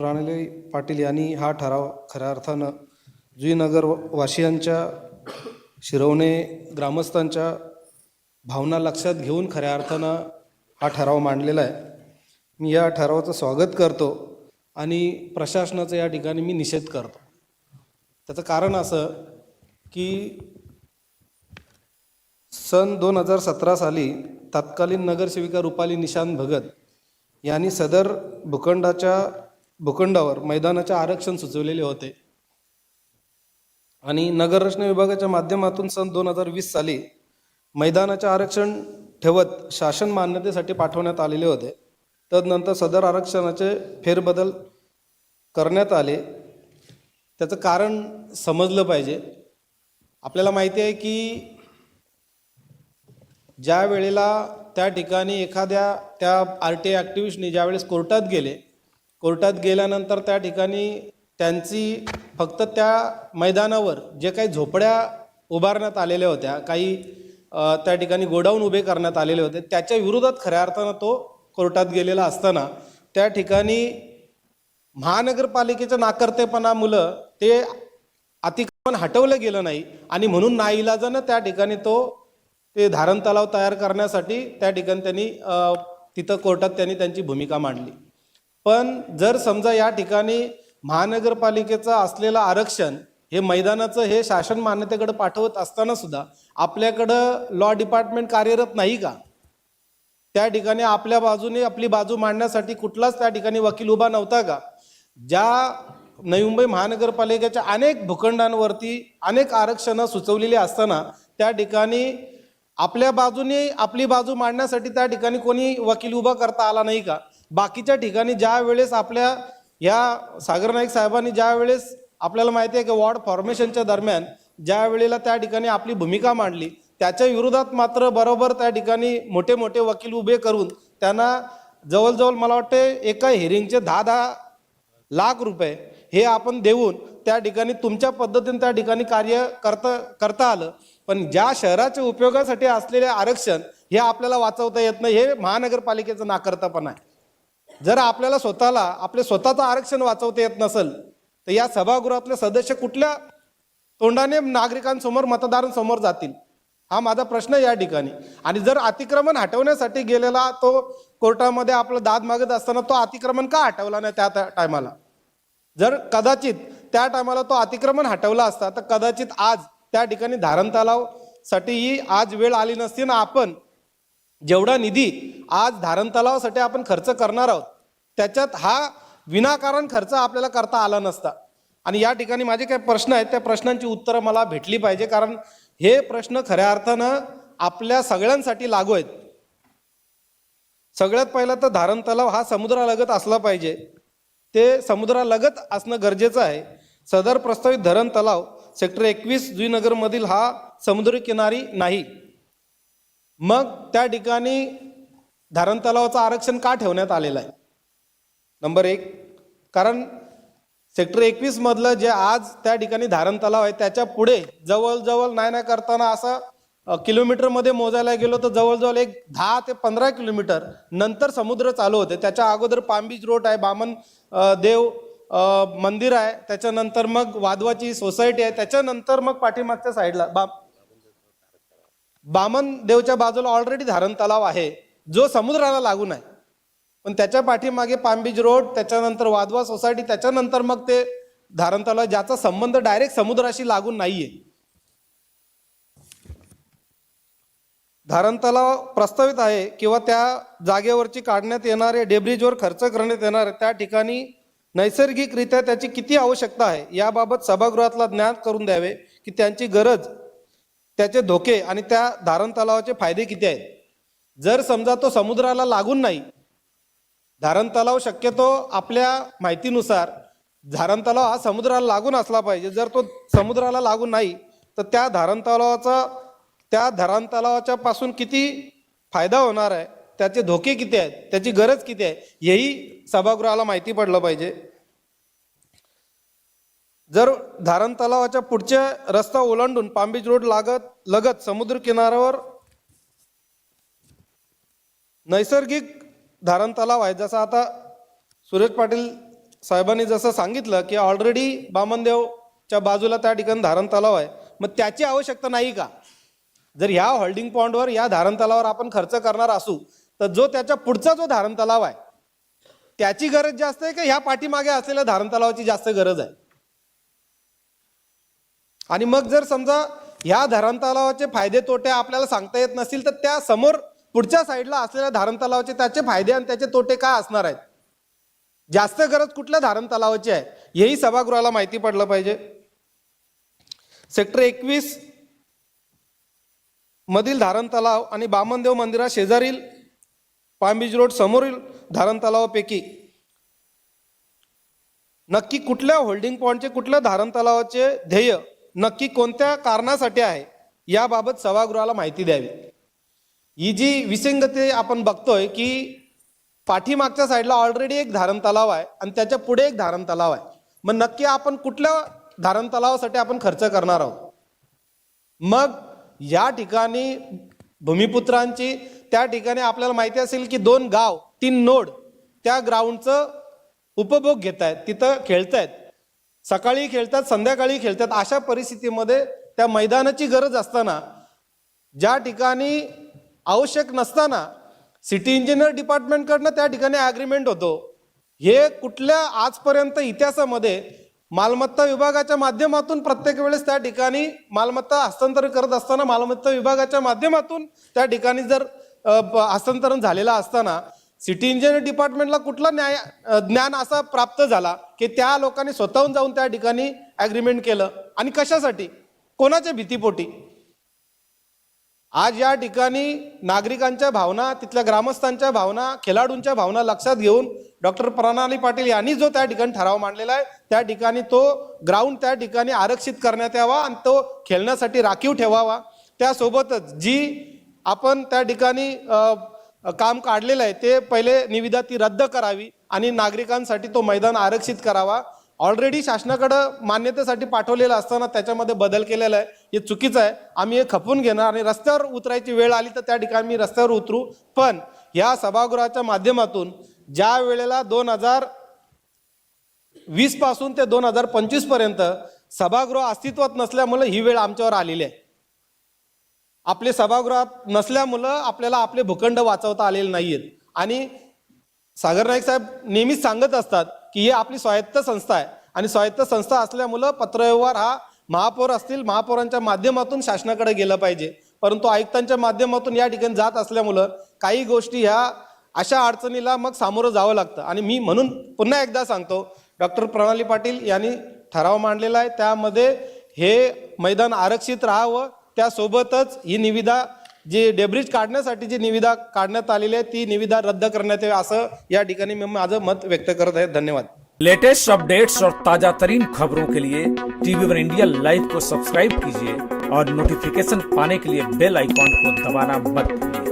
राणाले पाटील यांनी हा ठराव खऱ्या अर्थानं जुईनगर वासियांच्या शिरवणे ग्रामस्थांच्या भावना लक्षात घेऊन खऱ्या अर्थानं हा ठराव मांडलेला आहे. मी या ठरावाचं स्वागत करतो आणि प्रशासनाचा या ठिकाणी मी निषेध करतो. त्याचं कारण असं की सन 2017 साली तत्कालीन नगरसेविका रुपाली निशांत भगत यांनी सदर भूखंडावर मैदानाचे आरक्षण सुचवलेले होते आणि नगररचना विभागाच्या माध्यमातून सन 2020 साली मैदानाचे आरक्षण ठेवत शासन मान्यतेसाठी पाठवण्यात आलेले होते. तदनंतर सदर आरक्षणाचे फेरबदल करण्यात आले. त्याचं कारण समजलं पाहिजे. आपल्याला माहिती आहे की ज्या वेळेला त्या ठिकाणी एखाद्या त्या RTI ॲक्टिव्हिस्टनी ज्यावेळेस कोर्टात गेल्यानंतर त्या ठिकाणी त्यांची फक्त त्या मैदानावर जे काही झोपड्या उभारण्यात आलेल्या होत्या, काही त्या ठिकाणी गोडाऊन उभे करण्यात आलेले होते, त्याच्या विरोधात खऱ्या अर्थानं तो कोर्टात गेलेला असताना त्या ठिकाणी महानगरपालिकेच्या नाकर्तेपणामुळं ते अतिक्रमण हटवलं गेलं नाही आणि म्हणून नाईलाजानं त्या ठिकाणी ते धारण तलाव तयार करण्यासाठी त्या ठिकाणी त्यांनी तिथं कोर्टात त्यांची भूमिका मांडली. पण जर समजा या ठिकाणी महानगरपालिकेचं असलेलं आरक्षण हे मैदानाचं हे शासन मान्यतेकडे पाठवत असताना सुद्धा आपल्याकडं लॉ डिपार्टमेंट कार्यरत नाही का? त्या ठिकाणी आपल्या बाजूने आपली बाजू मांडण्यासाठी कुठलाच त्या ठिकाणी वकील उभा नव्हता का? ज्या नवी मुंबई महानगरपालिकेच्या अनेक भूखंडांवरती अनेक आरक्षणं सुचवलेली असताना त्या ठिकाणी आपल्या बाजूने आपली बाजू मांडण्यासाठी त्या ठिकाणी कोणी वकील उभा करता आला नाही का? बाकीच्या ठिकाणी ज्या वेळेस आपल्या या सागर नाईक साहेबांनी ज्या वेळेस आपल्याला माहिती आहे की वॉर्ड फॉर्मेशनच्या दरम्यान ज्या वेळेला त्या ठिकाणी आपली भूमिका मांडली, त्याच्या विरोधात मात्र बरोबर त्या ठिकाणी मोठे मोठे वकील उभे करून त्यांना जवळजवळ मला वाटते एका हिअरिंगचे 10-10 लाख रुपये हे आपण देऊन त्या ठिकाणी तुमच्या पद्धतीने त्या ठिकाणी कार्य करता आलं. पण ज्या शहराच्या उपयोगासाठी असलेले आरक्षण हे आपल्याला वाचवता येत नाही, हे महानगरपालिकेचं नाकर्तेपणा आहे. जर आपल्याला आपले स्वतःचं आरक्षण वाचवता येत नसेल तर या सभागृहातले सदस्य कुठल्या तोंडाने नागरिकांसमोर मतदारांसमोर जातील? हा माझा प्रश्न या ठिकाणी. आणि जर अतिक्रमण हटवण्यासाठी गेलेला तो कोर्टामध्ये आपलं दाद मागत असताना तो अतिक्रमण का हटवला नाही त्या टायमाला? जर कदाचित त्या टायमाला तो अतिक्रमण हटवला असता तर कदाचित आज त्या ठिकाणी धारण तलावासाठी ही आज वेळ आली नसती ना आपण जेवढा निधी आज धारण तलावासाठी आपण खर्च करणार आहोत त्याच्यात हा विनाकारण खर्च आपल्याला करता आला नसता. आणि या ठिकाणी माझे काही प्रश्न आहेत, त्या प्रश्नांची उत्तरं मला भेटली पाहिजे, कारण हे प्रश्न खऱ्या अर्थानं आपल्या सगळ्यांसाठी लागू आहेत. सगळ्यात पहिला तर धारण तलाव हा समुद्रालगत असला पाहिजे. ते समुद्रालगत असणं गरजेचं आहे. सदर प्रस्तावित धरण तलाव सेक्टर 21 जुईनगरमधील हा समुद्रकिनारी नाही. मग त्या ठिकाणी धारण तलावाचं आरक्षण का ठेवण्यात आलेलं आहे? नंबर 1, कारण सेक्टर 21 मधलं जे आज त्या ठिकाणी धारण तलाव आहे त्याच्या पुढे जवळजवळ नाही करताना असं किलोमीटरमध्ये मोजायला गेलो तर जवळजवळ 10 ते 15 किलोमीटर नंतर समुद्र चालू होते. त्याच्या अगोदर पाम बीच रोड आहे, बामन देव मंदिर आहे, त्याच्यानंतर मग वादवाची सोसायटी आहे, त्याच्यानंतर मग पाठीमागच्या साईडला बामन देवच्या बाजूला ऑलरेडी धारण तलाव आहे जो समुद्राला लागून आहे. पण त्याच्या पाठीमागे पाम बीच रोड, त्याच्यानंतर वादवा सोसायटी, त्याच्यानंतर मग ते धारण तलाव ज्याचा संबंध डायरेक्ट समुद्राशी लागून नाहीये. धारण तलाव प्रस्तावित आहे किंवा त्या जागेवरची काढण्यात येणारे डेब्रिजवर खर्च करण्यात येणार त्या ठिकाणी नैसर्गिकरित्या त्याची किती आवश्यकता आहे याबाबत सभागृहातला ज्ञान करून द्यावे की त्यांची गरज, त्याचे धोके आणि त्या धारण तलावाचे फायदे किती आहेत. जर समजा तो समुद्राला लागून नाही, धारण तलाव शक्यतो आपल्या माहितीनुसार धारण तलाव हा समुद्राला लागून असला पाहिजे. जर तो समुद्राला लागून नाही तर त्या धारण तलावाच्या पासून किती फायदा होणार आहे, त्याचे धोके किती आहेत, त्याची गरज किती आहे, हेही सभागृहाला माहिती पडलं पाहिजे. जर धारण तलावाच्या पुढच्या रस्ता ओलांडून पाम बीच रोड लगत समुद्र किनाऱ्यावर नैसर्गिक धारण तलाव आहे, जसं आता सुरेश पाटील साहेबांनी जसं सांगितलं की ऑलरेडी बामनदेवच्या बाजूला त्या ठिकाणी धारण तलाव आहे, मग त्याची आवश्यकता नाही का? जर ह्या होल्डिंग पॉइंटवर या धारण तलावावर आपण खर्च करणार असू तर जो त्याच्या पुढचा जो धारण तलाव आहे त्याची गरज जास्त आहे का ह्या पाठीमागे असलेल्या धारण तलावाची जास्त गरज आहे? आणि मग जर समजा ह्या धारण तलावाचे फायदे तोटे आपल्याला सांगता येत नसतील तर त्या समोर पुढच्या साईडला असलेल्या धारण तलावाचे त्याचे फायदे आणि त्याचे तोटे काय असणार आहेत? जास्त गरज कुठल्या धारण तलावाची आहे हेही सभागृहाला माहिती पडलं पाहिजे. सेक्टर 21 मधील धारण तलाव आणि बामनदेव मंदिरा शेजारील पाम बीच रोड समोरील धारण तलावापैकी नक्की कुठल्या होल्डिंग पॉइंटचे कुठल्या धारण तलावाचे ध्येय नक्की कोणत्या कारणासाठी आहे याबाबत सभागृहाला माहिती द्यावी. ही जी विसंगती आपण बघतोय की पाठीमागच्या साईडला ऑलरेडी एक धारण तलाव आहे आणि त्याच्या पुढे एक धारण तलाव आहे, मग नक्की आपण कुठल्या धारण तलावासाठी आपण खर्च करणार आहोत? मग या ठिकाणी भूमिपुत्रांची त्या ठिकाणी आपल्याला माहिती असेल की 2 गाव 3 नोड त्या ग्राउंडचं उपभोग घेत आहेत, तिथं खेळतायत, सकाळी खेळतात संध्याकाळी खेळतात. अशा परिस्थितीमध्ये त्या मैदानाची गरज असताना ज्या ठिकाणी आवश्यक नसताना सिटी इंजिनियर डिपार्टमेंटकडनं त्या ठिकाणी ॲग्रीमेंट होतो. हे कुठल्या आजपर्यंत इतिहासामध्ये मालमत्ता विभागाच्या माध्यमातून प्रत्येक वेळेस त्या ठिकाणी मालमत्ता हस्तांतरण करत असताना मालमत्ता विभागाच्या माध्यमातून त्या ठिकाणी जर हस्तांतरण झालेला असताना सिटी इंजिनियर डिपार्टमेंटला कुठला ज्ञान असा प्राप्त झाला की त्या लोकांनी स्वतःहून जाऊन त्या ठिकाणी ॲग्रीमेंट केलं आणि कशासाठी, कोणाच्या भीतीपोटी? आज या ठिकाणी नागरिकांच्या भावना, तिथल्या ग्रामस्थांच्या भावना, खेळाडूंच्या भावना लक्षात घेऊन डॉक्टर प्रणाली पाटील यांनी जो त्या ठिकाणी ठराव मांडलेला आहे त्या ठिकाणी तो ग्राउंड त्या ठिकाणी आरक्षित करण्यात यावा आणि तो खेळण्यासाठी राखीव ठेवावा. त्यासोबतच जी आपण त्या ठिकाणी काम काढलेलं आहे ते पहिले निविदा ती रद्द करावी आणि नागरिकांसाठी तो मैदान आरक्षित करावा. ऑलरेडी शासनाकडं मान्यतेसाठी पाठवलेलं असताना त्याच्यामध्ये बदल केलेला आहे, हे चुकीचं आहे. आम्ही हे खपवून घेणार आणि रस्त्यावर उतरायची वेळ आली तर त्या ठिकाणी मी रस्त्यावर उतरू. पण या सभागृहाच्या माध्यमातून ज्या वेळेला 2020 पासून ते 2025 पर्यंत सभागृह अस्तित्वात नसल्यामुळे ही वेळ आमच्यावर आलेली आहे. आपले सभागृहात नसल्यामुळं आपल्याला आपले भूखंड वाचवता आलेले नाहीयेत. आणि सागर नाईक साहेब नेहमीच सांगत असतात की ही आपली स्वायत्त संस्था आहे आणि स्वायत्त संस्था असल्यामुळं पत्रव्यवहार हा महापौर असतील महापौरांच्या माध्यमातून शासनाकडे गेलं पाहिजे, परंतु आयुक्तांच्या माध्यमातून या ठिकाणी जात असल्यामुळं काही गोष्टी ह्या अशा अडचणीला मग सामोरं जावं लागतं. आणि मी म्हणून पुन्हा एकदा सांगतो, डॉक्टर प्रणाली पाटील यांनी ठराव मांडलेला आहे, त्यामध्ये हे मैदान आरक्षित राहावं. त्यासोबतच ही निविदा जी डेब्रिज काढण्यासाठी जी निविदा काढण्यात आलेली आहे ती निविदा रद्द करण्यात यावी असं या ठिकाणी मी माझं मत व्यक्त करत आहे. धन्यवाद. लेटेस्ट अपडेट्स और ताजा तरीन खबरों के लिए टीवी1 इंडिया लाइव को सब्सक्राइब कीजिए और नोटिफिकेशन पाने के लिए बेल आइकॉन को दबाना मत भूलिए.